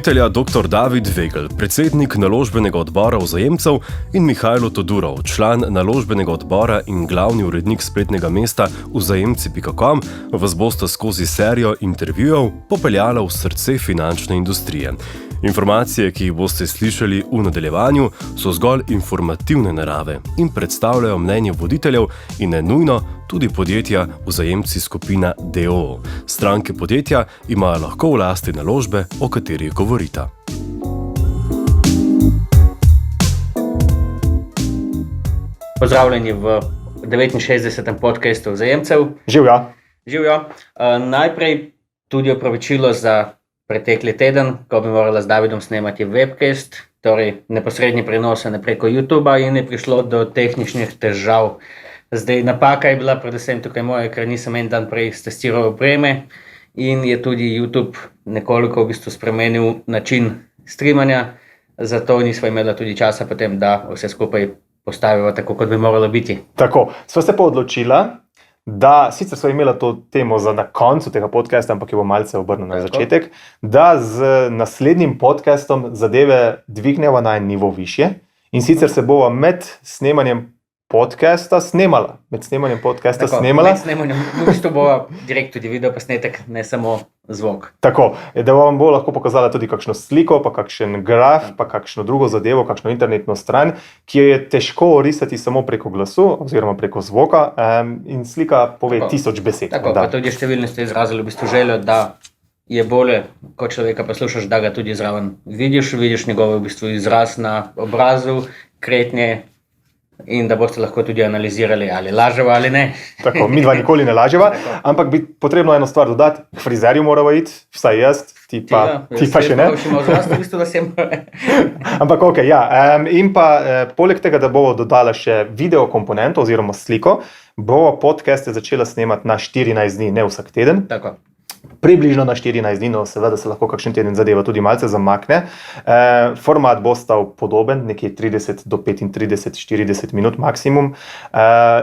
voditelja dr. David Vegel, predsednik naložbenega odbora Vzajemcev, in Mihajlo Todurov, član naložbenega odbora in glavni urednik spletnega mesta vzajemci.com, vas bosta skozi serijo intervjujev popeljala v srce finančne industrije. Informacije, ki jih boste slišali v nadaljevanju, so zgolj informativne narave in predstavljajo mnenje voditeljev in ne nujno tudi podjetja Vzajemci skupina d.o.o. Stranke podjetja imajo lahko v lasti naložbe, o katerih govorita. Pozdravljeni v 69. podcastu Vzajemcev. Živjo. Živjo. Najprej tudi opravičilo za pretekli teden, ko bi morala z Davidom snemati webcast, torej neposredni prenos preko YouTubea, in je prišlo do tehničnih težav. Zdaj, napaka je bila predvsem tukaj moja, ker nisem en dan prej testiral opreme in je tudi YouTube nekoliko v bistvu spremenil način streamanja, zato nismo imeli tudi časa potem, da vse skupaj postavimo tako, kot bi moralo biti. Tako, sva se pa odločila, da sicer sva imela to temo za na koncu tega podcasta, ampak jo bom malce obrnil na začetek, da z naslednjim podcastom zadeve dvigneva na en nivo višje in sicer se bova med snemanjem podcasta snemala. Med snemanjem v bistvu bova direkt tudi video posnetek, ne samo zvok. Tako, da vam bo lahko pokazala tudi kakšno sliko, pa kakšen graf, pa kakšno drugo zadevo, kakšno internetno stran, ki jo je težko orisati samo preko glasu oziroma preko zvoka, in slika pove 1000 besed. Tako, pa tudi številni ste izrazili v bistvu željo, da je bolje, ko človeka poslušaš, da ga tudi zraven vidiš njegov v bistvu izraz na obrazu, kretnje, in da boste lahko tudi analizirali, ali laževa ali ne. Tako, mi dva nikoli ne laževa, ampak bi potrebno eno stvar dodati, k frizerju morava iti, vsaj jaz, ti pa še ne. Ampak ok, ja. In pa poleg tega, da bomo dodala še video komponento oziroma sliko, bomo podcaste začela snemati na 14 dni, ne vsak teden. Tako. Približno na 14 dni, no seveda se lahko kakšen teden zadeva tudi malce zamakne. Format bo stal podoben, nekje 30 do 35-40 minut maksimum,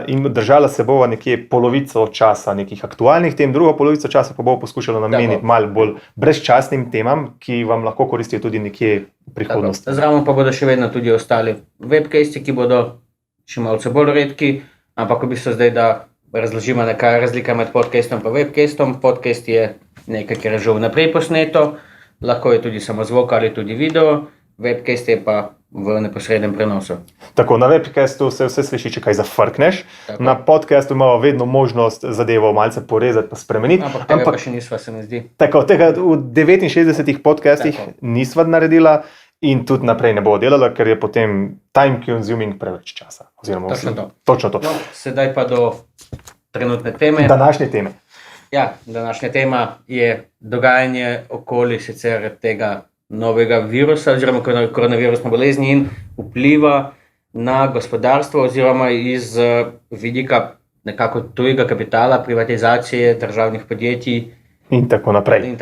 in držala se bova nekje polovico časa nekih aktualnih tem, drugo polovico časa pa bo poskušala nameniti malo bolj brezčasnim temam, ki vam lahko koristijo tudi nekje v prihodnosti. Zraven pa bodo še vedno tudi ostali webcasti, ki bodo še malce bolj redki, ampak v bistvu zdaj, da razložimo, kaj je razlika med podcastom in webcastom. Podcast je nekaj, kar je že vnaprej posneto, lahko je tudi samo zvok ali tudi video, webcast je pa v neposrednem prenosu. Tako, na webcastu se vse sliši, če kaj zafrkneš, na podcastu imamo vedno možnost zadevo malce porezati pa spremeniti. Ampak tega pa še nisva, se mi zdi. Tako, tega v 69 podcastih nisva naredila in tudi naprej ne bo delala, ker je potem time consuming preveč časa. Točno to. No, sedaj pa do trenutne teme. Današnje teme. Ja, današnja tema je dogajanje okoli sicer tega novega virusa oziroma koronavirusne bolezni in vpliva na gospodarstvo oziroma iz vidika nekako tujega kapitala, privatizacije državnih podjetij in tako naprej.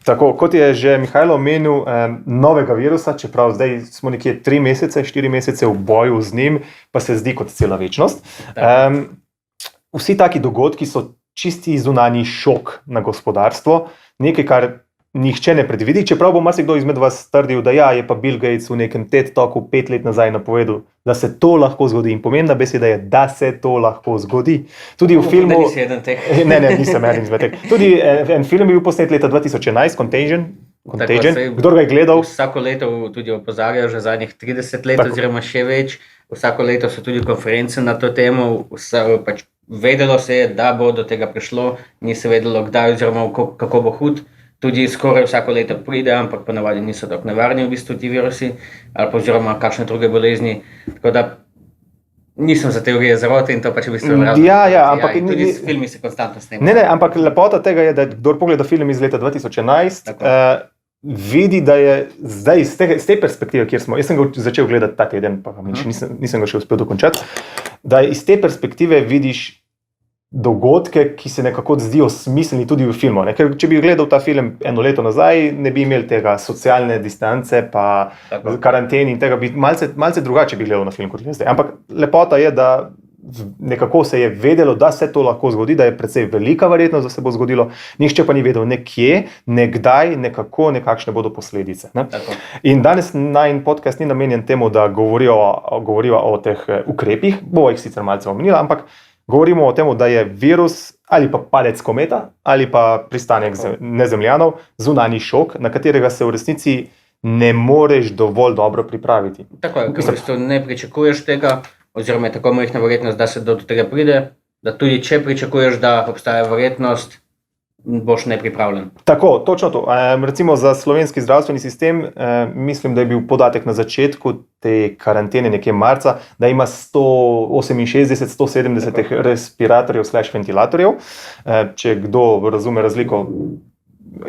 Tako, kot je že Mihajlo omenil, novega virusa, čeprav zdaj smo nekje 3 mesece, 4 mesece v boju z njim, pa se zdi kot cela večnost. Vsi taki dogodki so čisti zunanji šok na gospodarstvo, nekaj, kar nihče ne predvidi, čeprav bo marsikdo izmed vas trdil, da je pa Bill Gates v nekem TED Talku 5 let nazaj napovedal, da se to lahko zgodi. In pomembna beseda je, da se to lahko zgodi. Tudi v filmu... Ne, nisem eden izmed teh. Tudi en film je bil posnet leta 2011, Contagion. Kdor ga je gledal? Vsako leto tudi opozarjajo, že zadnjih 30 let oziroma še več. Vsako leto so tudi konference na to temo. Vedelo se je, da bo do tega prišlo, ni se vedelo, kdaj oziroma kako bo hud. Tudi skoraj vsako leto pride, ampak ponavadi niso tako nevarni v bistvu ti virusi ali pa oziroma kakšne druge bolezni. Tako da nisem za teorije zarote in to pač v bistvu razlog. Ampak tudi s filmi se konstantno snemajo. Ne, ampak lepota tega je, da kdor pogleda film iz leta 2011, vidi, da je zdaj iz te perspektive, kjer smo, jaz sem ga začel gledati ta teden, pa nisem ga še uspel dokončati, da iz te perspektive vidiš dogodke, ki se nekako zdijo smiselni tudi v filmu. Ker če bi gledal ta film 1 leto nazaj, ne bi imel tega socialne distance, pa karanteni in tega bi malce drugače bi gledal na film kot zdaj. Ampak lepota je, da nekako se je vedelo, da se to lahko zgodi, da je precej velika verjetnost, da se bo zgodilo, nihče pa ni vedel nekje, nekdaj, nekako, nekakšne bodo posledice. Ne? In danes najin podcast ni namenjen temu, da govorijo o teh ukrepih, bova jih sicer malce omenila, ampak govorimo o tem, da je virus ali pa padec kometa ali pa pristanek nezemljanov zunanji šok, na katerega se v resnici ne moreš dovolj dobro pripraviti. Tako je, v bistvu ne pričakuješ tega, oziroma je tako majhna verjetnost, da se do tega pride, da tudi če pričakuješ, da obstaja verjetnost, boš nepripravljen. Tako, točno to. Recimo za slovenski zdravstveni sistem, mislim, da je bil podatek na začetku te karantene nekje marca, da ima 168-170 respiratorjev / ventilatorjev. Če kdo razume razliko,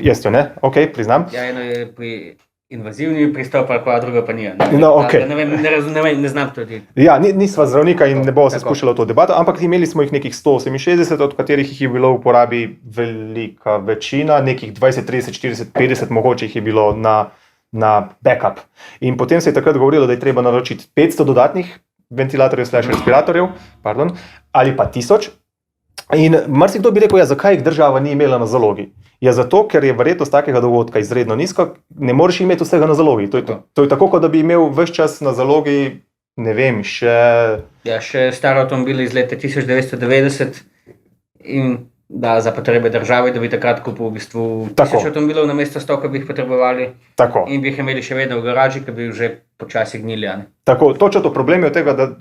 jaz jo ne, ok, priznam. Ja, eno je pri invazivni pristop, pa druga pa nije. Ne znam tudi. Ja, nisva zdravnika in ne bo se spuščala v to debato, ampak imeli smo jih nekih 168, od katerih jih je bilo v uporabi velika večina, nekih 20, 30, 40, 50 mogoče jih je bilo na backup. In potem se je takrat govorilo, da je treba naročiti 500 dodatnih ventilatorjev / respiratorjev, ali pa 1000. In marsikdo bi rekel, ja, zakaj jih država ni imela na zalogi? Ja, zato, ker je verjetnost takega dogodka izredno nizka, ne moreš imeti vsega na zalogi. To je tako, kot da bi imel ves čas na zalogi, ne vem, še... Ja, še star avtomobil iz leta 1990 in da za potrebe države, da bi takrat kupil v bistvu 1000 avtomobilov na mesto 100, ki bi jih potrebovali. Tako. In bi jih imeli še vedno v garaži, ki bi že počasi gnili. Tako, točno to problem je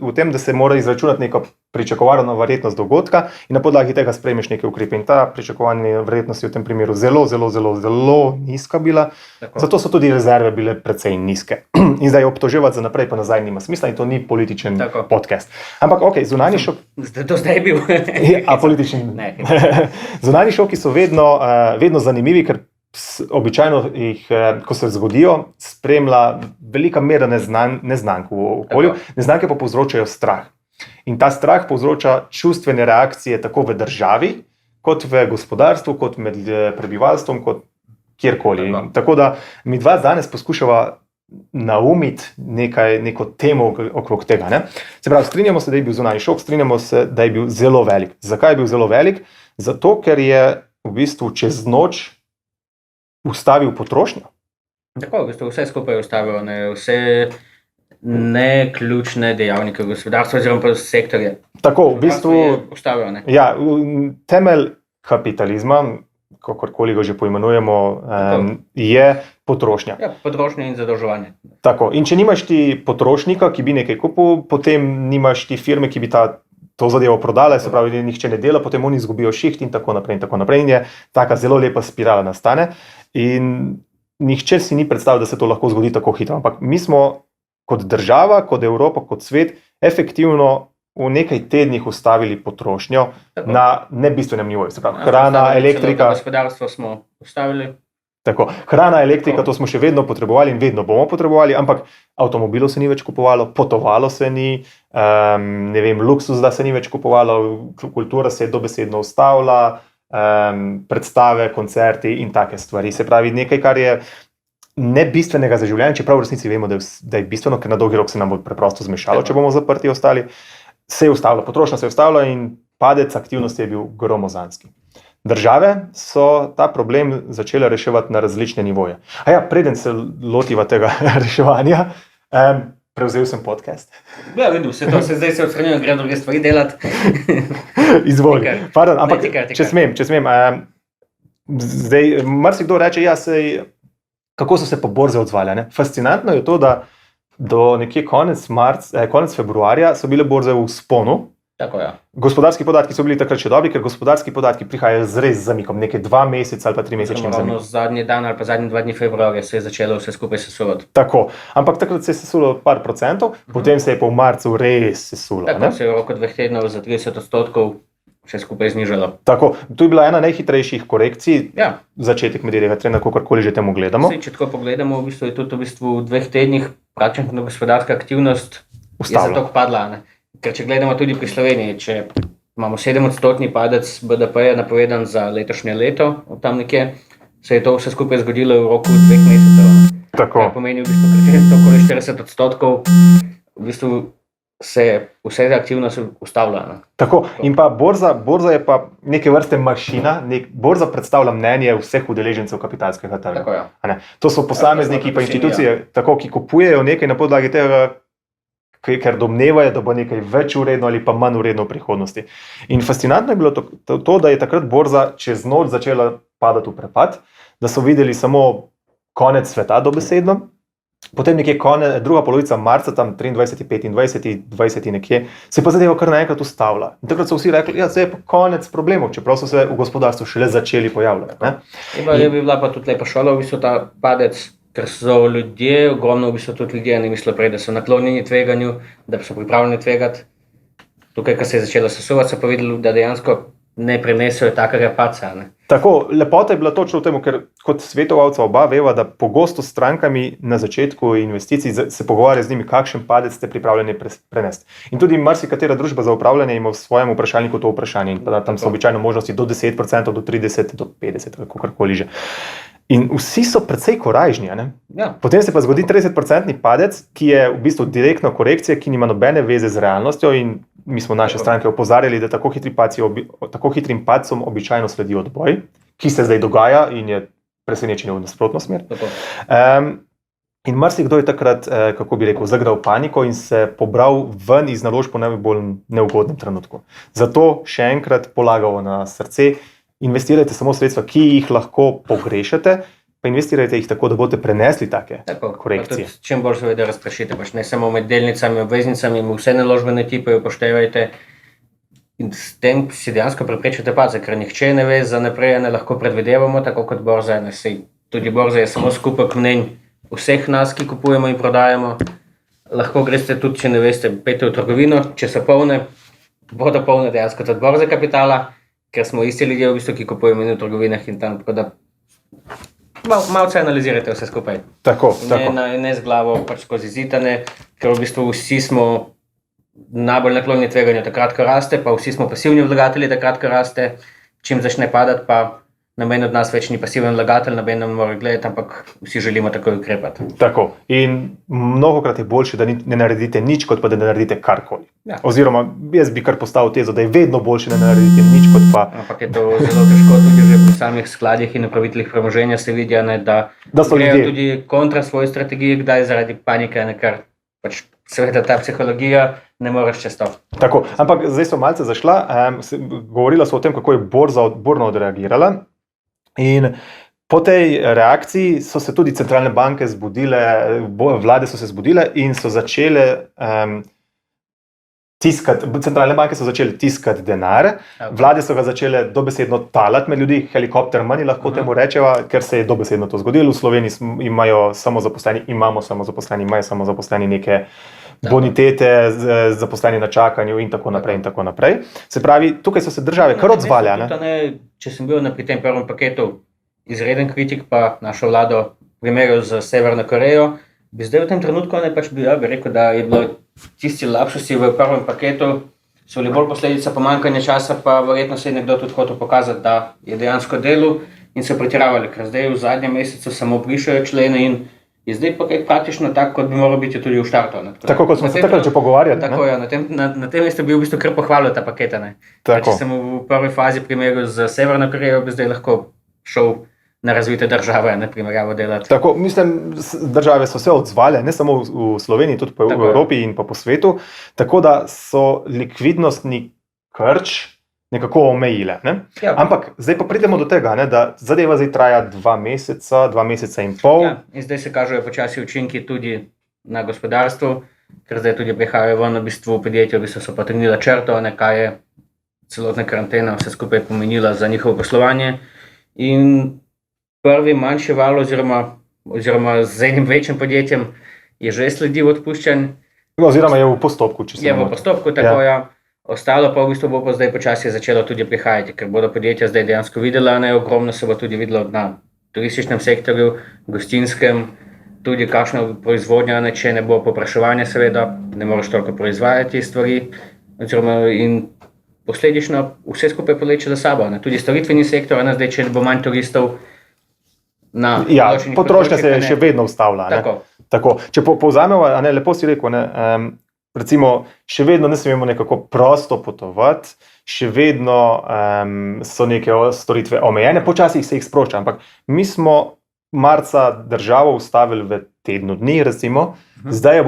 v tem, da se mora izračunati neka pričakovana verjetnost dogodka in na podlagi tega sprejmeš neke ukrepe. In ta pričakovana verjetnost je v tem primeru zelo, zelo, zelo, zelo nizka bila. Tako. Zato so tudi rezerve bile precej nizke. In zdaj obtoževati za naprej pa nazaj nima smisla in to ni političen podcast. Ampak ok, zunanji šok... To zdaj je bil. A političen? Ne. Zunanji šoki so vedno zanimivi, ker običajno jih, ko se zgodijo, spremlja velika mera neznank v okolju. Neznanke pa povzročajo strah. In ta strah povzroča čustvene reakcije tako v državi, kot v gospodarstvu, kot med prebivalstvom, kot kjerkoli. Tako da mi dva danes poskušava naumiti neko temo okrog tega. Ne? Se pravi, strinjamo se, da je bil zunanji šok, strinjamo se, da je bil zelo velik. Zakaj je bil zelo velik? Zato, ker je v bistvu čez noč ustavil potrošnjo. Tako, v bistvu vse skupaj je ustavil, vse neključne dejavnike v gospodarstvu oziroma pa sektorje. Tako, v bistvu je ustavil. Ja, temelj kapitalizma, kakorkoli ga že poimenujemo, je potrošnja. Ja, potrošnja in zadolževanje. Tako, in če nimaš ti potrošnika, ki bi nekaj kupil, potem nimaš ti firme, ki bi to zadevo prodala, se pravi, nihče ne dela, potem oni izgubijo šiht in tako naprej in tako naprej. In je taka zelo lepa spirala nastane. In nihče si ni predstavljal, da se to lahko zgodi tako hitro. Ampak mi smo kot država, kot Evropa, kot svet, efektivno v nekaj tednih ustavili potrošnjo na nebistvenem nivoju. Se pravi, hrana, elektrika. Gospodarstvo smo ustavili. Tako, hrana, elektrika, to smo še vedno potrebovali in vedno bomo potrebovali, ampak avtomobilov se ni več kupovalo, potovalo se ni, ne vem, luksuz, da se ni več kupovalo, kultura se je dobesedno ustavila, predstave, koncerti in take stvari. Se pravi, nekaj, kar je nebistvenega za življenje, čeprav v resnici vemo, da je bistveno, ker na dolgi rok se nam bo preprosto zmešalo, če bomo zaprti ostali, se je ustavila, potrošnja se je ustavila in padec aktivnosti je bil gromozanski. Države so ta problem začele reševati na različne nivoje. A ja, preden se lotiva tega reševanja, prevzel sem podcast. Ja, vidim, zdaj se odstranjujem, gre druge stvari delati. Izvoli. Pardon, ampak če smem. Zdaj, marsikdo reče, ja, kako so se pa borze odzvale. Ne? Fascinantno je to, da do nekje konec februarja so bile borze v vzponu. Tako, ja. Gospodarski podatki so bili takrat še dobri, ker gospodarski podatki prihajajo z res zamikom, nekaj 2 meseca ali pa 3 mesečnim zamikom. Zadnji dan ali pa zadnji 2 dni februarja se je začelo vse skupaj sesuvati. Tako, ampak takrat se je sesulo par procentov, potem se je pa v marcu res sesulo. Tako se je v roku 2 tednov za 30% vse skupaj znižalo. Tako, tu je bila ena najhitrejših korekcij, začetek medvedjega trenda, kakorkoli že temu gledamo. Če tako pogledamo, v bistvu je tudi v 2 tednih praktično gospodarska aktivnost je zato padla. Ker če gledamo tudi pri Sloveniji, če imamo 7% padec BDP-ja napovedan za letošnje leto, tam nekje, se je to vse skupaj zgodilo v roku 2 mesecev. Tako. Kar pomeni v bistvu, ker je to okoli 40%, v bistvu se vse aktivnosti ustavlja. Tako, in pa borza je pa neke vrste mašina, borza predstavlja mnenje vseh udeležencev kapitalskega trga. Tako, ja. To so posamezniki pa institucije, tako, ki kupujejo nekaj na podlagi tega, ker domnevajo, da bo nekaj več uredno ali pa manj uredno v prihodnosti. In fascinantno je bilo to, da je takrat borza čez noč začela padati v prepad, da so videli samo konec sveta dobesedno. Potem nekje druga polovica marca, tam 23, 25, 20 nekje, se pa zadeva kar naenkrat ustavila. In takrat so vsi rekli, zdaj je pa konec problemov, čeprav so se v gospodarstvu šele začeli pojavljati. Je bila pa tudi lepa šola, v bistvu ta padec, ker so ljudje, ogromno v bistvu tudi ljudje ne mislijo prej, da so naklonjeni tveganju, da so pripravljeni tvegati. Tukaj, ko se je začelo sesuvati, so pa videli, da dejansko ne prenesejo takega padca. Tako, lepota je bila točno v tem, ker kot svetovalca oba veva, da pogosto s strankami na začetku investicij se pogovarja z njimi, kakšen padec ste pripravljeni prenesti. In tudi marsikatera družba za upravljanje ima v svojem vprašalniku to vprašanje. In tam so običajno možnosti do 10%, do 30%, do 50%, kakorkoli že. In vsi so precej korajžni. Ja. Potem se pa zgodi 30% padec, ki je v bistvu direktna korekcija, ki nima nobene veze z realnostjo. In mi smo naše stranke opozarjali, da tako hitrim padcom običajno sledi odboj, ki se zdaj dogaja in je presenečenje v nasprotno smer. In marsikdo je takrat, kako bi rekel, zagral paniko in se pobral ven iz naložb po najbolj neugodnem trenutku. Zato še enkrat polagamo na srce, investirajte samo sredstva, ki jih lahko pogrešate, pa investirajte jih tako, da boste prenesli take korekcije. Čim bolj seveda razprašite, ne samo med delnicami, obveznicami, vse naložbene tipe upoštevajte in s tem si dejansko preprečite padce, ker nihče ne ve za naprej, ne lahko predvidevamo, tako kot borza. Tudi borza je samo skupek mnenj vseh nas, ki kupujemo in prodajamo. Lahko greste tudi, če ne veste, pejte v trgovino, če so polne, bodo polne dejansko tudi borze kapitala, ker smo isti ljudje, v bistvu, ki kupujemo in v trgovinah in tam, tako da malce analizirajte vse skupaj. Tako. Ne z glavo pač skozi zidane, ker v bistvu vsi smo najbolj naklonjeni tveganju takrat, ko raste, pa vsi smo pasivni vlagatelji takrat, ko raste. Čim začne padati, pa noben od nas več ni pasiven vlagatelj, noben ne more gledati, ampak vsi želimo takoj ukrepati. Tako. In mnogokrat je boljše, da ne naredite nič, kot pa da ne naredite karkoli. Ja. Oziroma, jaz bi kar postavil tezo, da je vedno boljše, da ne naredite nič, kot pa... Ampak je to zelo težko, tudi že pri samih skladih in upraviteljih premoženja se vidijo, da so grejo ljudje tudi kontra svoje strategije, kdaj zaradi panike, ker pač seveda ta psihologija ne moreš čez to. Tako, ampak zdaj so malce zašla, govorila so o tem, kako je borza burno odreagirala. In po tej reakciji so se tudi centralne banke zbudile, vlade so se zbudile in so začele centralne banke so začele tiskati denar, vlade so ga začele dobesedno talati med ljudi, helikopter money lahko temu rečeva, ker se je dobesedno to zgodilo. V Sloveniji imamo samozaposleni neke bonitete, zaposleni na čakanju in tako naprej in tako naprej. Se pravi, tukaj so se države kar odzvale. Če sem bil pri tem prvem paketu izreden kritik, pa našo vlado primerjal z Severno Korejo, bi zdaj v tem trenutku bi rekel, da je bilo tisti lapsusi v prvem paketu, so bili bolj posledica pomanjkanja časa, pa verjetno se je nekdo tudi hotel pokazati, da je dejansko delal in so pretiravali, ker zdaj v zadnjem mesecu samo brišajo člene in je zdaj paket praktično tak, kot bi moral biti tudi v štartu. Tako kot smo se takrat že pogovarjali. Tako, ja, na tem mestu bi v bistvu kar pohvalil ta paket. Če sem v prvi fazi primerjal z Severno Korejo, bi zdaj lahko šel na razvite države, ne primerjavo delati. Tako, mislim, države so se odzvale, ne samo v Sloveniji, tudi v Evropi in pa po svetu, tako da so likvidnostni krč nekako omejile. Ja. Ampak zdaj pa pridemo do tega, da zadeva zdaj traja 2 meseca in pol. Ja, in zdaj se kažejo počasi učinki tudi na gospodarstvu, ker zdaj tudi prihajajo ven, v bistvu podjetja so potegnila črto, kaj je celotna karantena vse skupaj pomenila za njihovo poslovanje. In prvi manjši val oziroma z enim večjim podjetjem je že sledil odpuščanj. Oziroma je v postopku, Je v postopku, tako ja. Ostalo pa v bistvu bo zdaj počasi začelo tudi prihajati, ker bodo podjetja zdaj dejansko videla, ogromno se bo tudi videlo na turističnem sektorju, gostinskem, tudi kakšna proizvodnja, če ne bo povpraševanja, seveda, ne moreš toliko proizvajati stvari, in posledično vse skupaj povleče za sabo. Tudi storitveni sektor, zdaj, če bo manj turistov na določenih potrošnja se še vedno ustavlja. Tako. Če povzamemo, lepo si rekel, recimo, še vedno ne smemo nekako prosto potovati, še vedno so neke storitve omejene, počasi se jih sprošča, ampak mi smo marca državo ustavili v tednu dni, recimo, zdaj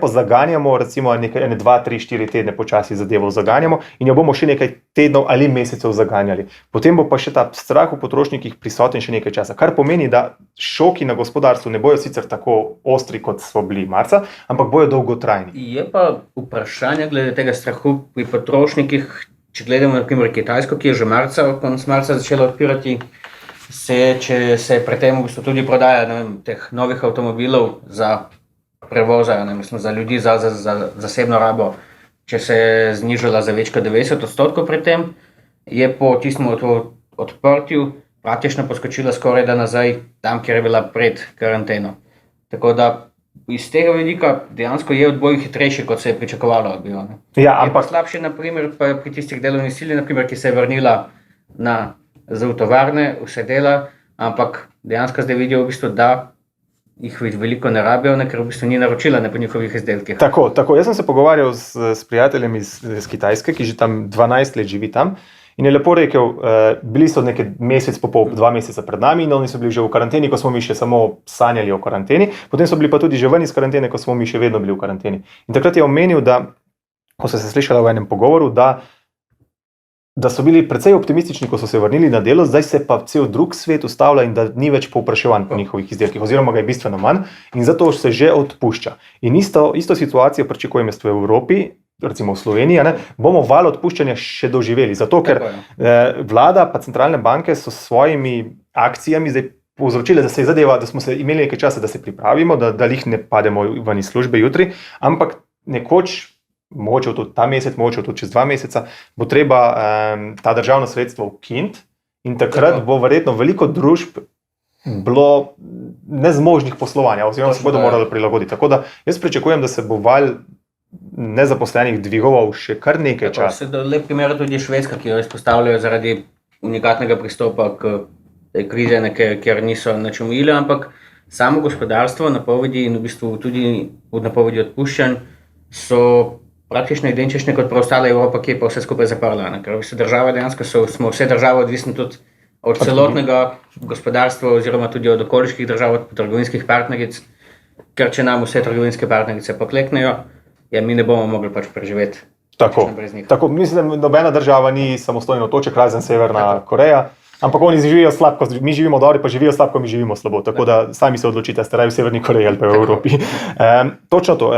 pa zaganjamo, recimo, ene 2, 3, 4 tedne počasi zadevo zaganjamo in jo bomo še nekaj tednov ali mesecev zaganjali. Potem bo pa še ta strah v potrošnikih prisoten še nekaj časa, kar pomeni, da šoki na gospodarstvu ne bojo sicer tako ostri, kot so bili marca, ampak bojo dolgotrajni. Je pa vprašanje glede tega strahu pri potrošnikih, če gledamo na primer Kitajsko, ki je že konec marca začela odpirati, če se pri tem v bistvu tudi prodaja teh novih avtomobilov za prevoza, za ljudi, za zasebno rabo, če se je znižala za več kot 90% pri tem, je po tistem odprtju praktično poskočila skoraj da nazaj tam, kjer je bila pred karanteno. Tako da iz tega vidika dejansko je odboj hitrejši, kot se je pričakovalo. Ja, ampak je pa slabši, naprimer, pri tistih delovnih sili, naprimer, ki se je vrnila za tovarne, vse dela, ampak dejansko zdaj vidijo v bistvu, da jih veliko ne rabijo, ker v bistvu ni naročila po njihovih izdelkih. Tako. Jaz sem se pogovarjal s prijateljem iz Kitajske, ki že tam 12 let živi tam, in je lepo rekel, bili so nekaj mesec, 2 meseca pred nami, in oni so bili že v karanteni, ko smo mi še samo sanjali o karanteni, potem so bili pa tudi že ven iz karantene, ko smo mi še vedno bili v karanteni. In takrat je omenil, da, ko so se slišali v enem pogovoru, da so bili precej optimistični, ko so se vrnili na delo, zdaj se pa cel drug svet ustavlja in da ni več povpraševanj po njihovih izdelkih, oziroma ga je bistveno manj in zato se že odpušča. In isto situacijo pričakujem v Evropi, recimo v Sloveniji, bomo val odpuščanja še doživeli, zato ker vlada pa centralne banke so s svojimi akcijami zdaj povzročile, da se je zadeva, da smo se imeli nekaj časa, da se pripravimo, da jih ne pademo ven iz službe jutri, ampak nekoč, mogoče tudi ta mesec, mogoče tudi čez 2 meseca, bo treba ta državno sredstvo ukiniti in takrat bo verjetno veliko družb bilo nezmožnih poslovanja, oziroma se bodo morali prilagoditi. Tako da jaz pričakujem, da se bo val nezaposlenih dvigoval še kar nekaj časa. Lep primer je tudi Švedska, ki jo izpostavljajo zaradi unikatnega pristopa k krize, kjer niso nič omejili, ampak samo gospodarstvo, napovedi in v bistvu tudi napovedi odpuščanj so praktično identične kot preostala Evropa, ki je pa vse skupaj zaprla. Ker država dejansko smo vse države odvisni tudi od celotnega gospodarstva oziroma tudi od okoliških držav, od trgovinskih partneric, ker če nam vse trgovinske partnerice pokleknejo, mi ne bomo mogli pač preživeti. Tako, mislim, da nobena država ni samostojno otoček, razen Severna Koreja. Ampak oni živijo slabko, mi živimo dobro, pa živijo slabko, mi živimo slabo. Tako da sami se odločite, ste raje v Severni Koreji ali pa v Evropi. Točno to,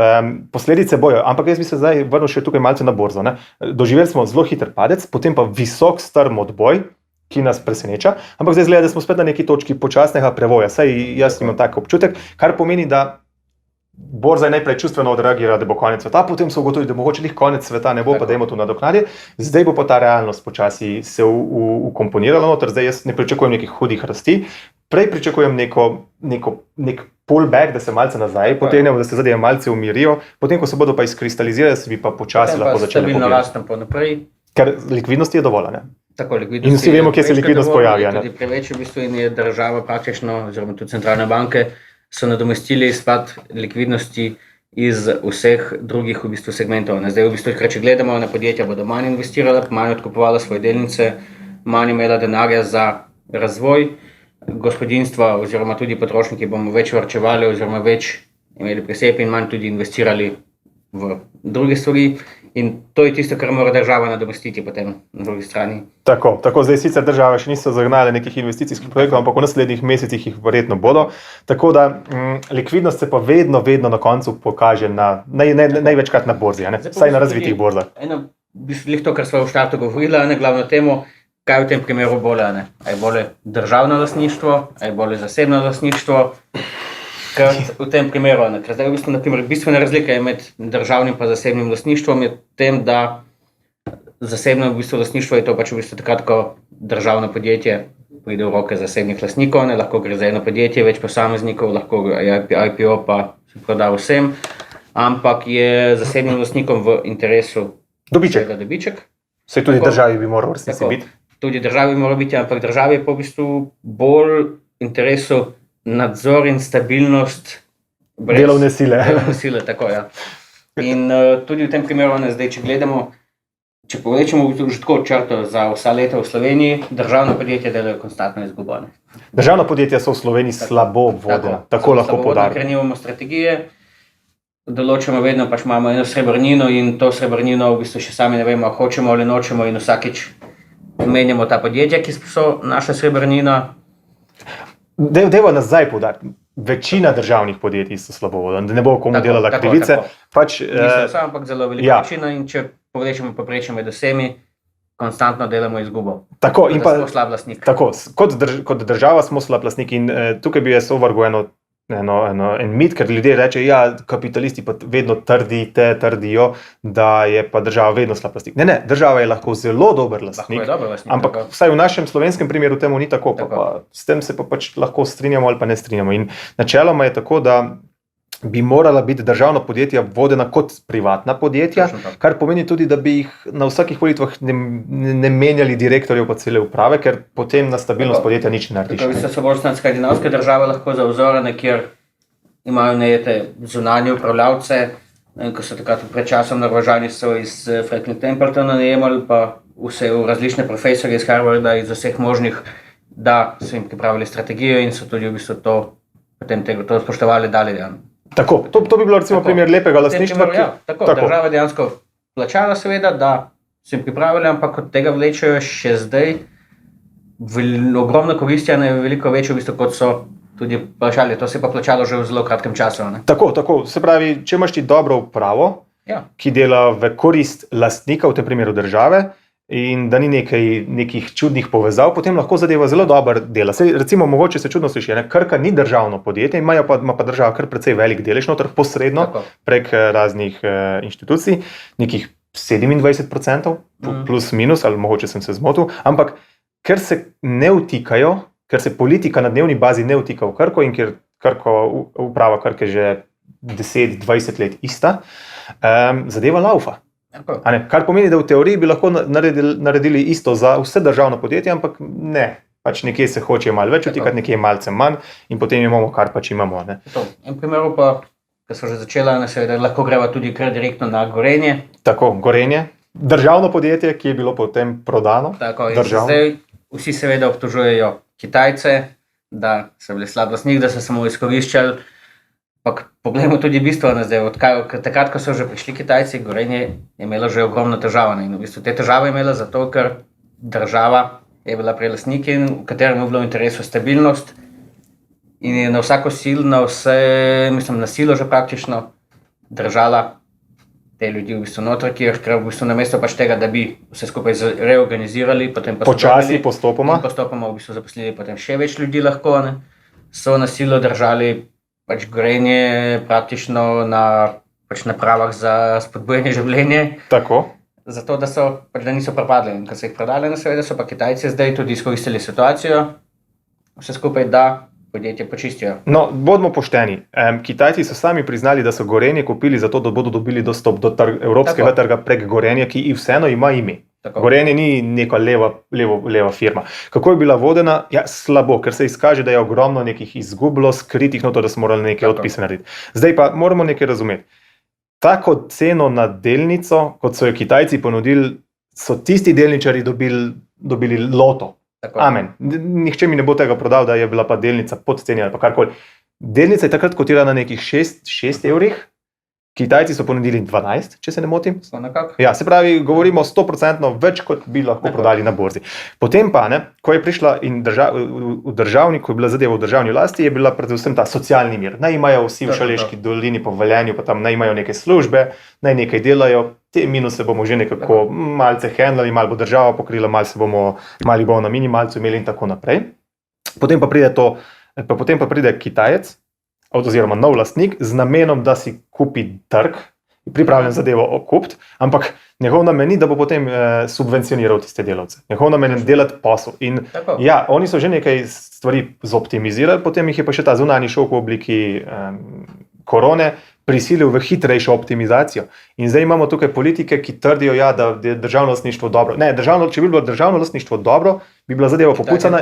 posledice bojo. Ampak jaz bi se zdaj vrnil še tukaj malce na borzo. Doživeli smo zelo hiter padec, potem pa visok strm odboj, ki nas preseneča. Ampak zdaj izgleda, da smo spet na neki točki počasnega prevoja. Saj jaz imam tak občutek, kar pomeni, da borza je najprej čustveno odreagirala, da bo konec sveta, potem so ugotovili, da mogoče njih konec sveta ne bo, pa dajmo to nadoknaditi. Zdaj bo pa ta realnost počasi se ukomponirala noter, zdaj jaz ne pričakujem nekih hudih rasti, prej pričakujem nek pullback, da se malce nazaj potegnemo, da se zadeve malce umirijo, potem, ko se bodo pa izkristalizirali, se bi pa počasi lahko začeli stabilno rastem pa naprej. Ker likvidnosti je dovolj, ne? Tako, in vsi vemo, kje se likvidnost pojavlja. Tudi preveč v bistvu in je država praktično, oziroma tudi centralne banke, so nadomestili izpad likvidnosti iz vseh drugih v bistvu segmentov. Zdaj v bistvu, če gledamo na podjetja, bodo manj investirala, manj odkupovala svoje delnice, manj imela denarja za razvoj gospodinstva oziroma tudi potrošniki bomo več varčevali oziroma več imeli pri sebi in manj tudi investirali v druge stvari. In to je tisto, kar mora država nadomestiti potem na drugi strani. Tako, zdaj sicer države še niso zagnale nekih investicijskih projektov, ampak v naslednjih mesecih jih verjetno bodo. Tako da likvidnost se pa vedno na koncu pokaže največkrat na borzi, vsaj na razvitih borzah. To, kar smo v štartu govorili, glavno temo, kaj v tem primeru bolje. Je bolje državno lastništvo, je bolje zasebno lastništvo. V tem primeru, ker zdaj v bistvu bistvena razlika je med državnim pa zasebnim lastništvom je v tem, da zasebno v bistvu lastništvo je to pač v bistvu takrat, ko državno podjetje pride v roke zasebnih lastnikov, lahko gre za eno podjetje, več posameznikov, lahko je IPO pa se proda vsem, ampak je zasebnim lastnikom v interesu dobiček. Saj tudi državi bi moral resnici biti. Tudi državi bi moral biti, ampak državi je pa v bistvu bolj interesu nadzor in stabilnost delovne sile. Tako, ja. In tudi v tem primeru, zdaj, če gledamo, če povlečemo že tako črto za vsa leta v Sloveniji, državna podjetja delajo konstantno izgubo. Državna podjetja so v Sloveniji slabo vodena, tako lahko poudarjamo. Ker nimamo strategije, določamo vedno, pač imamo eno srebrnino in to srebrnino v bistvu še sami ne vemo, hočemo ali nočemo in vsakič menjamo ta podjetja, ki so naša srebrnina. Dejva nazaj poudariti. Večina državnih podjetij so slabo vodena, da ne bo komu delala krivice. Pač, nisem sam, ampak zelo velika večina in če povlečemo poprečje med vsemi, konstantno delamo izgubo. Tako, in pa smo slab lastnik. Tako, kot država smo slab lastnik in tukaj bi jaz ovrgel en mit, ker ljudje reče, ja, kapitalisti pa vedno trdijo, da je pa država vedno slab lastnik. Ne, država je lahko zelo dober lastnik, ampak vsaj v našem slovenskem primeru temu ni tako. Pa s tem se pa pač lahko strinjamo ali pa ne strinjamo. In načeloma je tako, da bi morala biti državna podjetja vodena kot privatna podjetja, kar pomeni tudi, da bi jih na vsakih volitvah ne menjali direktorjev pa cele uprave, ker potem na stabilnost podjetja nič ne narediš. Tako so bolj skandinavske države lahko za vzorane, kjer imajo najete zunanje upravljavce, ko so takrat pred časom Norvežani so iz Franklin Templetona najemali, pa vse različne profesorje iz Harvarda, iz vseh možnih, da so jim pripravili strategijo in so tudi v bistvu potem to spoštovali dalje. Tako, to bi bilo recimo primer lepega lastništva. Tako, država dejansko plačala seveda, da so jim pripravili, ampak od tega vlečejo še zdaj ogromno koristja, veliko večjo v bistvu, kot so tudi plačali. To se je pa plačalo že v zelo kratkem času. Tako, se pravi, če imaš ti dobro upravo, ki dela v korist lastnika, v tem primeru države, in da ni nekih čudnih povezav, potem lahko zadeva zelo dobro dela. Recimo, mogoče se čudno sliši, Krka ni državno podjetje, ima pa država kar precej velik delež noter, posredno, prek raznih inštitucij, nekih 27%, plus minus, ali mogoče sem se zmotil, ampak ker se ne vtikajo, ker se politika na dnevni bazi ne vtika v Krko in ker uprava Krke že 10-20 let ista, zadeva laufa. Kar pomeni, da v teoriji bi lahko naredili isto za vse državno podjetje, ampak ne, pač nekje se hoče malo več vtikati, nekje malce manj in potem imamo, kar pač imamo. In primeru pa, ko so že začela, seveda lahko greva tudi kar direktno na Gorenje. Tako, Gorenje, državno podjetje, ki je bilo potem prodano. Tako, in zdaj vsi seveda obtožujejo Kitajce, da so bili slab lastnik, da so samo izkoriščali. Ampak poglejmo tudi bistveno zdaj, takrat, ko so že prišli Kitajci, Gorenje je imelo že ogromno težav. In v bistvu te težave je imela zato, ker država je bila pri lastniki, v katerem je bilo v interesu stabilnost in je na vsako silo, na silo že praktično držala te ljudi v bistvu noter, ker v bistvu namesto pač tega, da bi vse skupaj reorganizirali, potem počasi, postopoma v bistvu zaposlili potem še več ljudi lahko, so na silo držali pač Gorenje praktično na napravah za spodbujanje življenja. Tako. Zato, da niso propadli. In ko so jih prodali, seveda so pa Kitajci zdaj tudi izkoristili situacijo, vse skupaj, da podjetje počistijo. No, bodimo pošteni. Kitajci so sami priznali, da so Gorenje kupili zato, da bodo dobili dostop do evropskega trga prek Gorenja, ki vseeno ima ime. Gorenje ni neka leva firma. Kako je bila vodena? Ja, slabo, ker se izkaže, da je ogromno nekih izgubilo, skritih, da so morali neke odpise narediti. Zdaj pa moramo nekaj razumeti. Tako ceno na delnico, kot so jo Kitajci ponudili, so tisti delničari dobili loto. Amen. Nihče mi ne bo tega prodal, da je bila pa delnica podcenjena ali pa karkoli. Delnica je takrat kotirana na nekih 6 evrih. Kitajci so ponudili 12, če se ne motim. Ja, se pravi, govorimo 100% več, kot bi lahko prodali na borzi. Potem pa, ko je prišla v državni, ko je bila zadeva v državni lasti, je bila predvsem ta socialni mir. Naj imajo vsi v Šaleški dolini po Velenju, pa tam naj imajo neke službe, naj nekaj delajo, te minuse bomo že nekako malce handlali, malo bo država pokrila, mali bomo na minimalcu imeli in tako naprej. Potem pa pride Kitajec, oziroma nov lastnik, z namenom, da si kupi trg, pripravljen zadevo kupiti, ampak njegov namen ni, da bo potem subvencioniral tiste delavce. Njegov namen je delati posel. In ja, oni so že nekaj stvari zoptimizirali, potem jih je pa še ta zunanji šok v obliki korone prisilil v hitrejšo optimizacijo. In zdaj imamo tukaj politike, ki trdijo, da je državno lastništvo dobro. Ne, če bi bilo državno lastništvo dobro, bi bila zadeva popucana.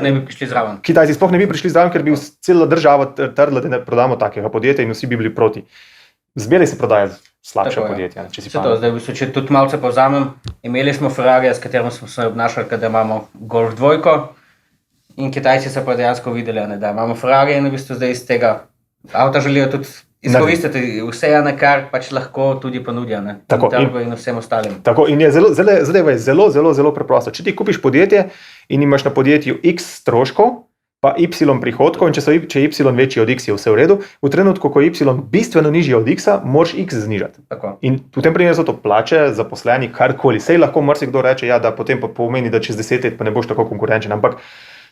Kitajci sploh ne bi prišli zraven, ker bi cela država trdila, da ne prodamo takega podjetja in vsi bi bili proti. Zmeraj se prodaja slabše podjetje. Če si to, zdaj, v bistvu, če tudi malce povzamem, imeli smo Ferrari, s katerim smo se obnašali, da imamo Golf 2, in Kitajci so pa dejansko videli, da imamo Ferrari in v bistvu zdaj iz tega avta želijo tudi izkoristiti vse, kar pač lahko tudi ponudijo, trgu in vsem ostalim. Tako, in je zadeva je zelo preprosta. Če ti kupiš podjetje in imaš na podjetju X stroškov, pa Y prihodkov, in če je Y večji od X, je vse v redu, v trenutku, ko je Y bistveno nižji od X, moraš X znižati. Tako. In v tem primeru so to plače, zaposleni, karkoli. Sej lahko marsikdo reče, da potem pa pomeni, da čez 10 let pa ne boš tako konkurenčen, ampak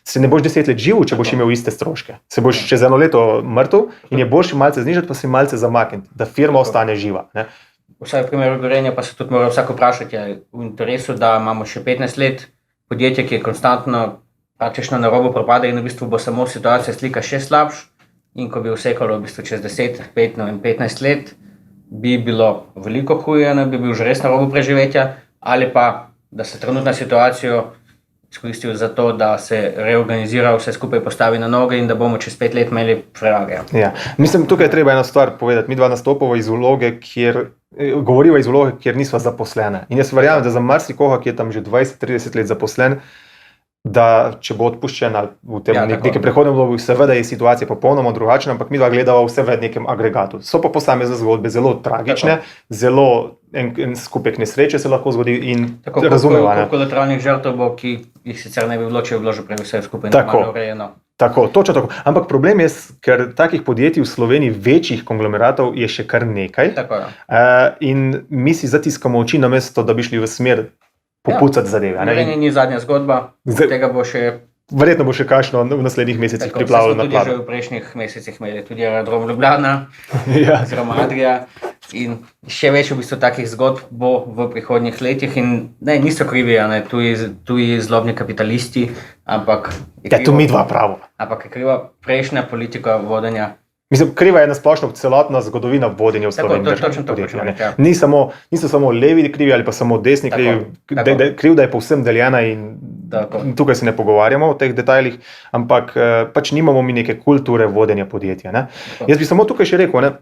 se ne boš 10 let živel, če boš imel iste stroške. Se boš čez 1 leto mrtev in je boljše malce znižati, pa si malce zamakniti, da firma ostane živa. Ne? Vsaj v primeru Gorenja pa se tudi mora vsak vprašati, je v interesu, da imamo še 15 let podjetje, ki je konstantno praktično na robu propada in v bistvu bo samo situacija slika še slabš, in ko bi vsekalo v bistvu čez 10, 15 let, bi bilo veliko huje, bi bil že res na robu preživetja, ali pa da se trenutna situacija izkoristil za to, da se reorganizira, vse skupaj postavi na noge in da bomo čez 5 let imeli Ferrarija. Ja. Mislim, tukaj je treba eno stvar povedati. Mi dva nastopamo iz vloge, govoriva iz vloge, kjer nisva zaposlene. In jaz verjamem, da za marsikoga, ki je tam že 20-30 let zaposlen, da če bo odpuščen v tem nekem prehodnem obdobju, seveda je situacija popolnoma drugačna, ampak mi dva gledava vse v nekem agregatu. So pa posamezne zgodbe zelo tragične, zelo en skupek nesreče se lahko zgodi in razumeva. Tako kolateralnih žrtev bo, ki jih sicer ne bi bilo, če je bilo že prej vse skupaj normalno urejeno. Tako, točno tako. Ampak problem je, ker takih podjetij v Sloveniji, večjih konglomeratov, je še kar nekaj. Tako, in mi si zatiskamo oči namesto, da bi šli v smer popucati zadeve. Gorenje ni zadnja zgodba, tega bo še... Verjetno bo še kakšno v naslednjih mesecih priplavilo na plano. Tudi že v prejšnjih mesecih imeli tudi Aerodrom Ljubljana, oziroma Adria, in še več v bistvu takih zgodb bo v prihodnjih letih in niso krivi, tuji zlobni kapitalisti, ampak je tu mi dva pravo. Ampak je kriva prejšnja politika vodenja. Mislim, kriva je nasplošno celotna zgodovina vodenja v Sloveniji. Niso samo levi krivi ali pa samo desni krivi. Krivda je povsem deljena in tukaj se ne pogovarjamo o teh detajlih, ampak pač nimamo mi neke kulture vodenja podjetja. Jaz bi samo tukaj še rekel,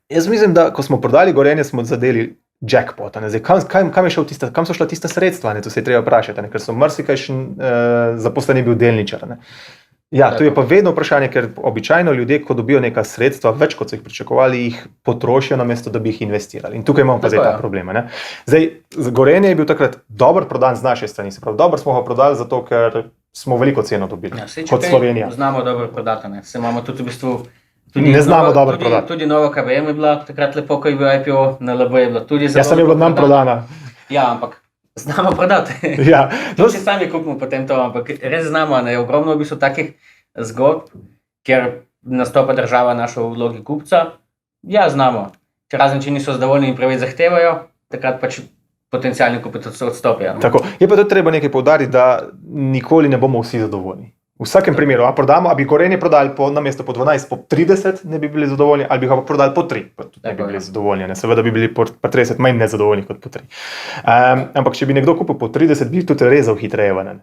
jaz mislim, da ko smo prodali Gorenje, smo zadeli jackpot. Kam so šla tista sredstva? To se je treba vprašati, ker so marsikajšen zaposleni bil delničar. Ja, to je pa vedno vprašanje, ker običajno ljudje, ko dobijo neka sredstva, več kot so jih pričakovali, jih potrošijo namesto, da bi jih investirali. In tukaj imamo pa zdaj ta problem. Zdaj, Gorenje je bil takrat dobro prodan z naše strani. Se pravi, dobro smo ga prodali zato, ker smo veliko ceno dobili, kot Slovenija. Znamo dobro prodati, se imamo tudi v bistvu... Ne znamo dobro prodati. Tudi Nova KBM je bila takrat lepo, ko je bil IPO, na LB je bila tudi zelo... Jaz sem je bila nam prodana. Ja, ampak... Znamo prodati. Ja. Če sami kupimo potem to, ampak res znamo, je ogromno v bistvu takih zgodb, kjer nastopa država našo v vlogi kupca. Ja, znamo. Če razen, če niso zadovoljni in preveč zahtevajo, takrat pač potencialni kupec odstopijo. Tako. Je pa tudi treba nekaj poudariti, da nikoli ne bomo vsi zadovoljni. V vsakem primeru, a bi Gorenje prodali namesto po 12, po 30, ne bi bili zadovoljni, ali bi ga prodali po 3, pa tudi ne bi bili zadovoljni. Seveda bi bili po 30 manj nezadovoljni kot po 3. Ampak če bi nekdo kupil po 30, bi tudi rezal hitreje.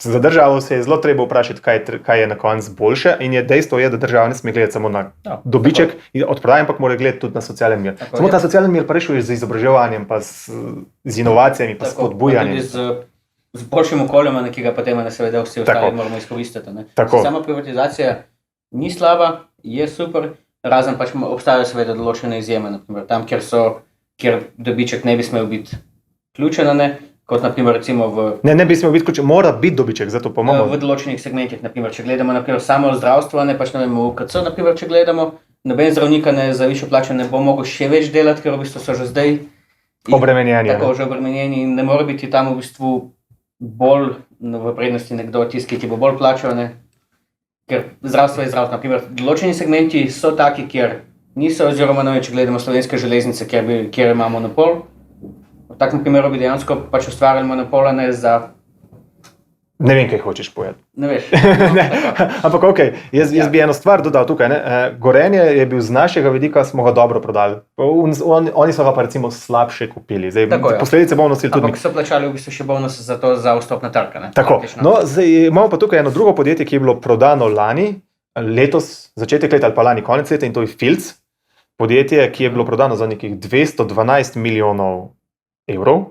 Za državo se je zelo treba vprašati, kaj je na koncu boljše, in dejstvo je, da država ne sme gledati samo na dobiček od prodaje, ampak mora gledati tudi na socialen mir. Samo ta socialen mir pa rešuje z izobraževanjem, pa z inovacijami, pa s spodbujanjem. Z boljšim okoljem, ki ga potem seveda vsi ostali moramo izkoristiti. Sama privatizacija ni slaba, je super, razen pač obstajajo seveda določene izjeme, naprimer tam, kjer dobiček ne bi smel biti ključen, kot naprimer recimo v... Ne bi smel biti ključen, mora biti dobiček, zato pomamo. V določenih segmentih, naprimer, če gledamo samo zdravstvo, pač ne vemo, v UKC, naprimer, če gledamo, noben zdravnika za višjo plačo ne bo mogel še več delati, ker v bistvu so že zdaj obremenjeni. Tako, že obremenjeni in ne more biti tam v bistvu bolj v prednosti nekdo tisti, ki bo bolj plačal, ker zdravstvo je zdravstvo. Naprimer, določeni segmenti so taki, kjer niso, oziroma če gledamo Slovenske železnice, kjer ima monopol. V takem primeru bi dejansko pač ustvarjali monopola za... Ne vem, kaj hočeš povedati. Ne veš. Ampak ok, jaz bi eno stvar dodal tukaj. Gorenje je bil z našega vidika, smo ga dobro prodali. Oni so ga pa recimo slabše kupili. Posledice bomo nosili tudi... Ampak so plačali v bistvu še bonus za vstop na trg. Tako, imamo pa tukaj eno drugo podjetje, ki je bilo prodano lani, letos, začetek leta ali pa lani konec leta, in to je Filc. podjetje, ki je bilo prodano za nekih 212 milijonov evrov.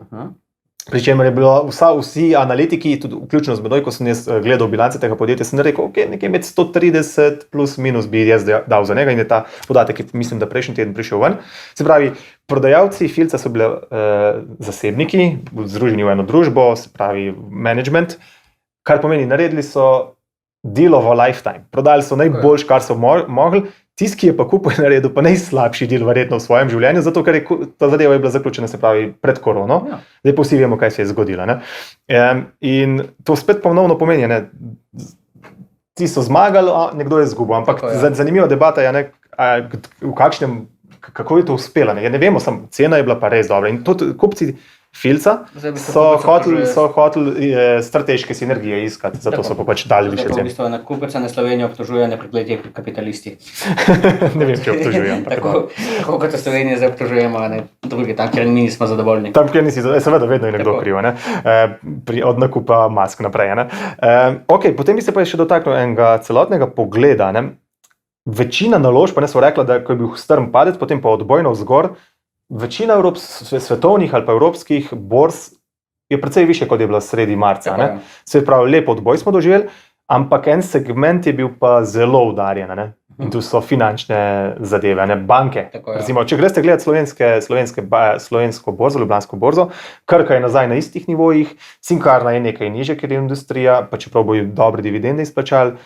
Pri čemer je bilo vsi analitiki, tudi vključno z menoj, ko sem jaz gledal bilance tega podjetja, sem rekel, ok, nekje med 130 plus minus bi jaz dal za njega in je ta podatek, mislim, da prejšnji teden prišel ven. Se pravi, prodajalci Filca so bili zasebniki, združeni v eno družbo, se pravi management, kar pomeni, naredili so deal of a lifetime. Prodali so najboljš, kar so mogli. Tisti, ki je pa kupil in naredil, pa najslabši del verjetno v svojem življenju, zato ker ta zadeva je bila zaključena, se pravi, pred korono. Ja. Zdaj pa vsi vemo, kaj se je zgodilo. In to spet ponovno pomeni, ti so zmagali, nekdo je izgubil. Ampak zanimiva debata je, kako je to uspelo. Ne vemo, cena je bila pa res dobra. In tudi kupci Filca so hoteli strateške sinergije iskati, zato so pa pač dali više cen. V bistvu na kupca na Slovenijo obtožujejo nepregledni kapitalisti. Ne vem, če obtožujem. Tako kot v Sloveniji zdaj obtožujemo drugi, tam, kjer mi nismo zadovoljni. Tam, kjer nisi zadovoljni, seveda vedno je nekdo kriv, od nakupa mask naprej. Ok, potem bi se pa še dotaknil enega celotnega pogleda. Večina naložb, pa so rekla, da ko je bil strm padec, potem pa odbojno vzgor, večina svetovnih ali pa evropskih borz je precej više, kot je bila sredi marca. Se pravi, lep odboj smo doživeli, ampak en segment je bil pa zelo udarjen. In tu so finančne zadeve, banke. Recimo, če greste gledati slovensko borzo, ljubljansko borzo, Krka je nazaj na istih nivojih, Cinkarna je nekaj niže, ker je industrija, pa čeprav bojo dobre dividende izplačali.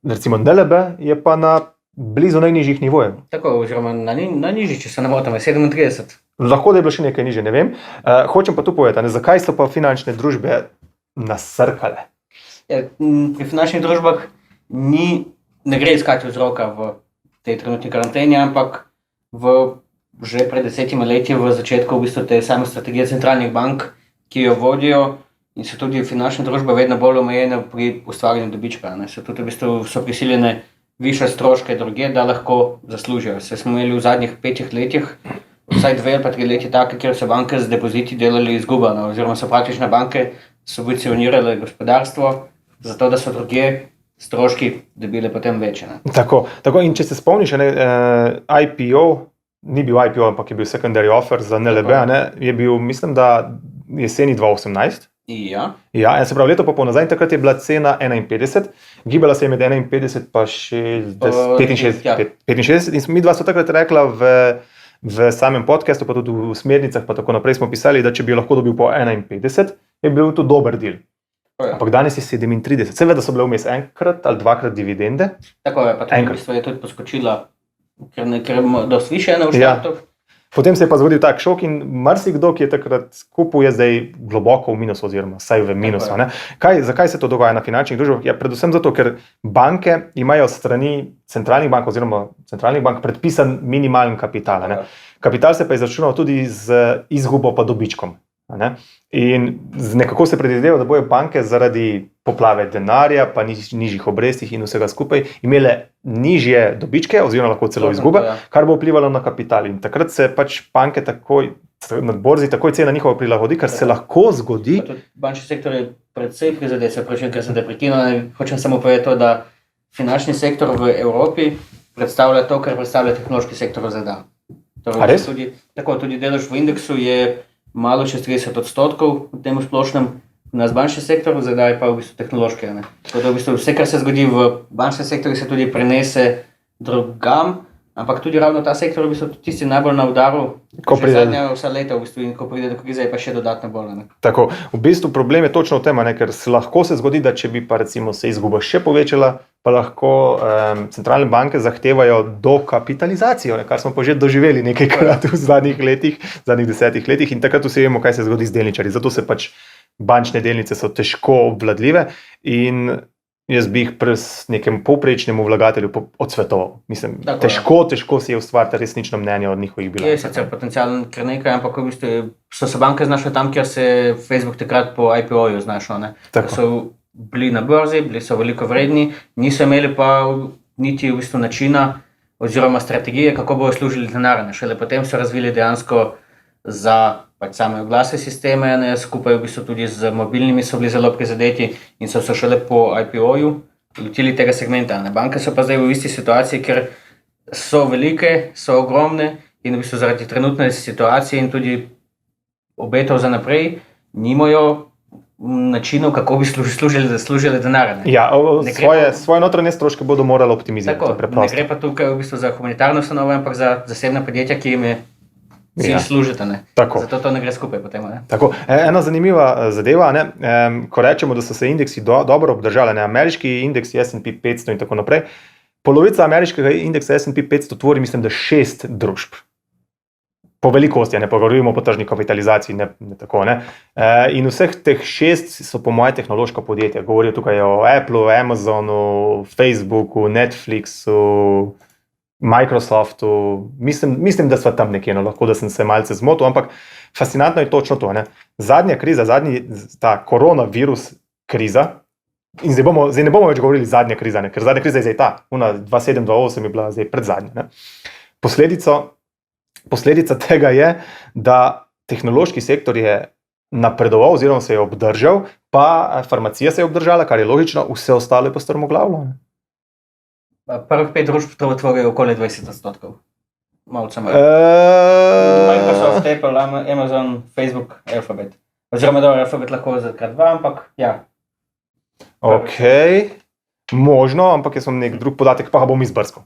Recimo NLB je pa na blizu najnižjih nivojev. Tako, oziroma na nižji, če se ne motim, 37. Lahko da je bilo še nekaj niže, ne vem. Hočem pa tu povedati, zakaj so pa finančne družbe nasrkale? Pri finančnih družbah ne gre iskati vzroka v tej trenutni karanteni, ampak že pred 10 leti v začetku v bistvu te same strategije centralnih bank, ki jo vodijo, in so tudi finančne družbe vedno bolj omejene pri ustvarjanju dobička. So tudi v bistvu prisiljene više stroške drugje, da lahko zaslužijo. Se smo imeli v zadnjih 5 letih, vsaj 2 ali pa 3 leti take, kjer so banke z depoziti delali izgubo, oziroma so praktično banke subvencionirale gospodarstvo, zato da so drugje stroški dobili potem večje. Tako, in če se spomniš, IPO, ni bil IPO, ampak je bil secondary offer za NLB, je bil, mislim, da jeseni 2018. Ja, se pravi, leto pa po nazaj, takrat je bila cena 51, gibala se je med 51 pa 65. In mi dva so takrat rekla v samem podcastu, pa tudi v smernicah, pa tako naprej smo pisali, da če bi lahko dobil po 51, je bil to dober deal. Ampak danes je 37. Seveda so bile vmes enkrat ali dvakrat dividende. Tako je, pa tudi v bistvu je tudi poskočila, ker je dosti više v štartu. Potem se je pa zgodil tak šok in marsikdo, ki je takrat kupil, je zdaj globoko v minusu oziroma vsaj v minusu. Zakaj se to dogaja na finančnih družbah? Predvsem zato, ker banke imajo strani centralnih bank oziroma centralnih bank predpisan minimalen kapital. Kapital se pa je izračunal tudi z izgubo pa dobičkom. In nekako se predvideva, da bojo banke zaradi poplave denarja, pa nižjih obrestih in vsega skupaj imele nižje dobičke oziroma lahko celo izgube, kar bo vplivalo na kapital. In takrat se pač banke na borzi takoj cena njihova prilagodi, kar se lahko zgodi. Bančni sektor je predvsej prizadet, ker se prekinil. Hočem samo povedati to, da finančni sektor v Evropi predstavlja to, kar predstavlja tehnološki sektor v ZDA. Tudi delež v indeksu je malo čez 30% v tem splošnem, nas bančni sektor, zdaj pa v bistvu tehnološki. Tako da v bistvu vse, kar se zgodi v bančnem sektorju, se tudi prenese drugam, ampak tudi ravno ta sektor v bistvu tisti najbolj na udaru, zadnja vsa leta v bistvu, in ko pride do krize, je pa še dodatno bolj. Tako, v bistvu problem je točno v tem, ker lahko se zgodi, da če bi pa recimo se izguba še povečala, pa lahko centralne banke zahtevajo dokapitalizacijo, kar smo pa že doživeli nekajkrat v zadnjih 10 letih in takrat vsi vemo, kaj se zgodi z delničarji. Zato se pač bančne delnice so težko obvladljive in jaz bi jih pri nekem povprečnemu vlagatelju odsvetoval. Mislim, težko si je ustvariti resnično mnenje od njihovih bilanc. Je sicer potencialen kar nekaj, ampak v bistvu so se banke znašle tam, kjer se Facebook takrat po IPO-ju znašel. So bili na borzi, bili so veliko vredni, niso imeli pa niti v bistvu načina oziroma strategije, kako bojo služili denar. Šele potem so razvili dejansko za same oglasne sisteme, skupaj v bistvu tudi z mobilnimi so bili zelo prizadeti in so se šele po IPO-ju lotili tega segmenta. Banke so pa zdaj v isti situaciji, ker so velike, so ogromne in v bistvu zaradi trenutne situacije in tudi obetov za naprej nimajo načinov, kako bi služili denar. Ja, svoje notranje stroške bodo morali optimizirati. Tako, ne gre pa tukaj v bistvu za humanitarno ustanovo, ampak za zasebna podjetja, ki jim je cilj služiti. Zato to ne gre skupaj potem. Tako. Ena zanimiva zadeva, ko rečemo, da so se indeksi dobro obdržali, ameriški indeksi S&P 500 in tako naprej, polovica ameriškega indeksa S&P 500 tvori, mislim, da 6 družb. Po velikosti, ne govorimo po tržni kapitalizaciji, ne tako. In vseh teh 6 so po moje tehnološka podjetja. Govorijo tukaj o Appleu, Amazonu, Facebooku, Netflixu, Microsoftu. Mislim, da sva tam nekje, lahko da sem se malce zmotil, ampak fascinantno je točno to. Zadnja kriza, ta koronavirus kriza, in zdaj ne bomo več govorili zadnja kriza, ker zadnja kriza je zdaj ta, 2007-2008 je bila zdaj predzadnja. Posledica tega je, da tehnološki sektor je napredoval oziroma se je obdržal, pa farmacija se je obdržala, kar je logično, vse ostalo je pa strmoglavilo. Prvih 5 družb tvorijo okoli 20%. Malce manj. Microsoft, Apple, Amazon, Facebook, Alphabet. Oziroma, da Alphabet lahko zakrat 2, ampak ja. Ok, možno, ampak jaz sem nek drug podatek, pa ga bom izbrskal.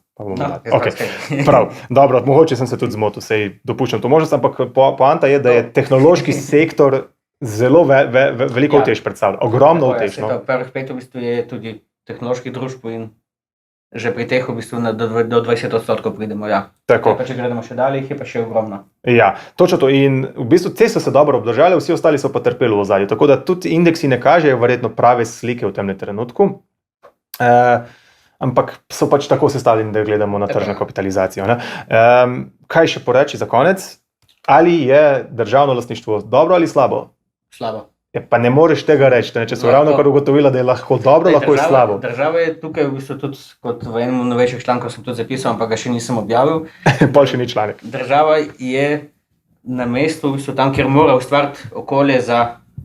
Prav, dobro, mogoče sem se tudi zmotil, sej dopuščam to možnost, ampak poanta je, da je tehnološki sektor zelo veliko utež predstavlja, ogromno utež. Prvih 5 v bistvu je tudi tehnoloških družb in že pri teh v bistvu do 20% pridemo, ja. Tako. Pa če gledamo še dalje, jih je pa še ogromno. Ja, točno to. In v bistvu te so se dobro obdržali, vsi ostali so pa trpeli v ozadju. Tako da tudi indeksi ne kažejo verjetno prave slike v tem trenutku. Ampak so pač tako sestavljeni, da gledamo na tržno kapitalizacijo. Kaj še poreči za konec? Ali je državno lastništvo dobro ali slabo? Slabo. Pa ne moreš tega reči, če so ravno kar ugotovila, da je lahko dobro, lahko je slabo. Država je tukaj v bistvu tudi, kot v enem novejših člankov sem tudi zapisal, ampak ga še nisem objavil. Pol še ni članek. Država je na mestu v bistvu tam, kjer mora ustvariti okolje za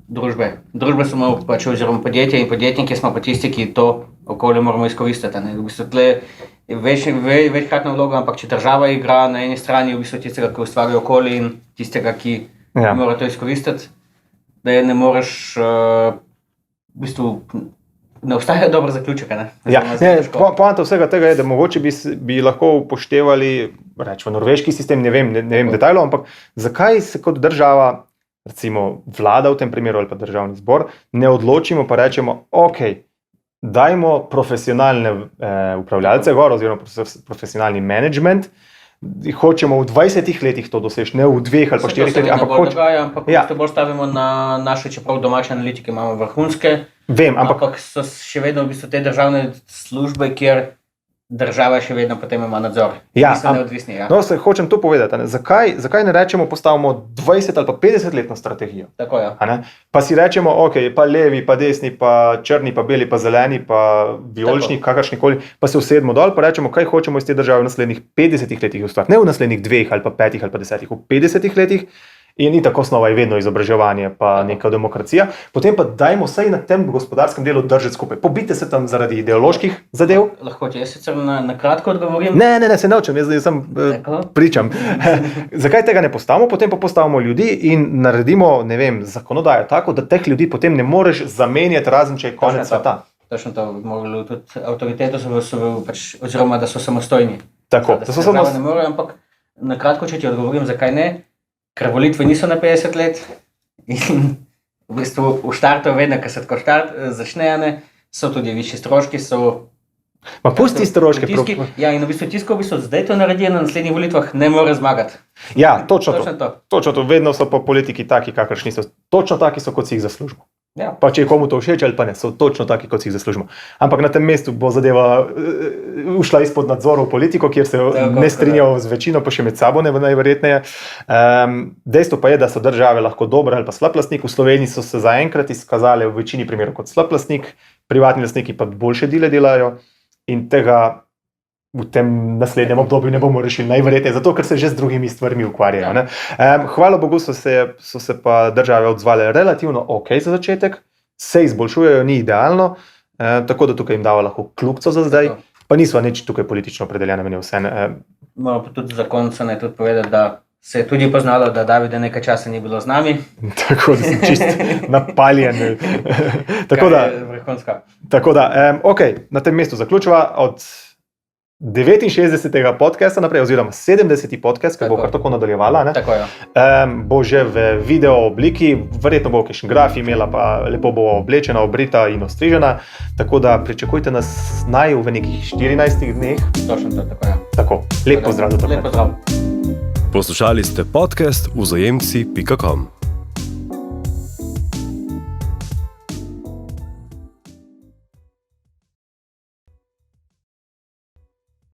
družbe. Družbe smo pač oziroma podjetja in podjetniki smo pa tisti, ki to okolje moramo izkoristiti. V bistvu tle je večkratna vloga, ampak če država igra na eni strani v bistvu tistega, ki ustvarja okolje in tistega, ki mora to izkoristiti, da je ne moreš, v bistvu, ne obstaja dober zaključek. Poanta vsega tega je, da mogoče bi lahko upoštevali, rečemo, norveški sistem, ne vem detajlov, ampak zakaj se kot država, recimo vlada v tem primeru ali pa državni zbor, ne odločimo pa rečemo, ok, dajmo profesionalne upravljalce gor oziroma profesionalni management, hočemo v 20 letih to doseči, ne v 2 ali pa 4 letih. Ampak bolj stavimo na naše, čeprav domače analitike imamo vrhunske. Vem, ampak so še vedno v bistvu te državne službe, kjer država še vedno potem ima nadzor. So neodvisni. No, hočem to povedati. Zakaj ne rečemo, postavimo 20 ali pa 50-letno strategijo? Tako je. Pa si rečemo, ok, pa levi, pa desni, pa črni, pa beli, pa zeleni, pa vijolični, kakršnikoli, pa se usedemo dol, pa rečemo, kaj hočemo iz te države v naslednjih 50 letih ustvariti. Ne v naslednjih 2 ali pa 5 ali pa 10, v 50 letih. In tako osnova je vedno izobraževanje, pa neka demokracija. Potem pa dajmo vsaj na tem gospodarskem delu držati skupaj. Pobite se tam zaradi ideoloških zadev. Lahko ti jaz sicer na kratko odgovorim? Ne, se ne učim, jaz sem pričam. Zakaj tega ne postavimo? Potem pa postavimo ljudi in naredimo, ne vem, zakonodajo tako, da teh ljudi potem ne moreš zamenjati, razen če je konec sveta. Točno to, mogli tudi avtoriteto oziroma da so samostojni. Tako, da so samostojni. Ne morejo, ampak na kratko, če ti odgovorim, zakaj ne? Ker volitve niso na 50 let in v bistvu v štartu vedno, ko se tako začne, so tudi višji stroški, so... Ma pusti stroške. Ja, in v bistvu tisko zdaj to naredi, na naslednjih volitvah ne more zmagati. Ja, točno to. Vedno so pa politiki taki, kakršni so. Točno taki so, kot si jih zaslužimo. Ja. Pa če je komu to všeč ali pa ne, so točno taki, kot si jih zaslužimo. Ampak na tem mestu bo zadeva ušla izpod nadzora v politiko, kjer se ne strinjajo z večino, pa še med sabo najverjetneje. Dejstvo pa je, da so države lahko dober ali pa slab lastnik. V Sloveniji so se zaenkrat izkazali v večini primerov kot slab lastnik, privatni lastniki pa boljše dele delajo in tega v tem naslednjem obdobju ne bomo rešili, najverjetneje, zato ker se že z drugimi stvarmi ukvarjajo. Hvala Bogu so se pa države odzvale relativno ok za začetek, se izboljšujejo, ni idealno, tako da tukaj jim dava lahko kljubco za zdaj. Pa nisva nič tukaj politično opredeljena, meni vse. Moramo pa tudi za konec tudi povedati, da se je tudi poznalo, da Davida nekaj časa ni bilo z nami. Tako da sem čist napaljen. Tako da, na tem mestu zaključiva od 69. podcasta naprej, oziroma 70. podcast, ki bo kar tako nadaljevala. Tako je. Bo že v video obliki, verjetno bo kakšen graf imela, pa lepo bo oblečena, obrita in ostrižena. Tako da pričakujte nas naj v nekih 14 dneh. Točno to, tako je. Tako, lep pozdrav. Lep pozdrav. Poslušali ste podcast vzajemci.com.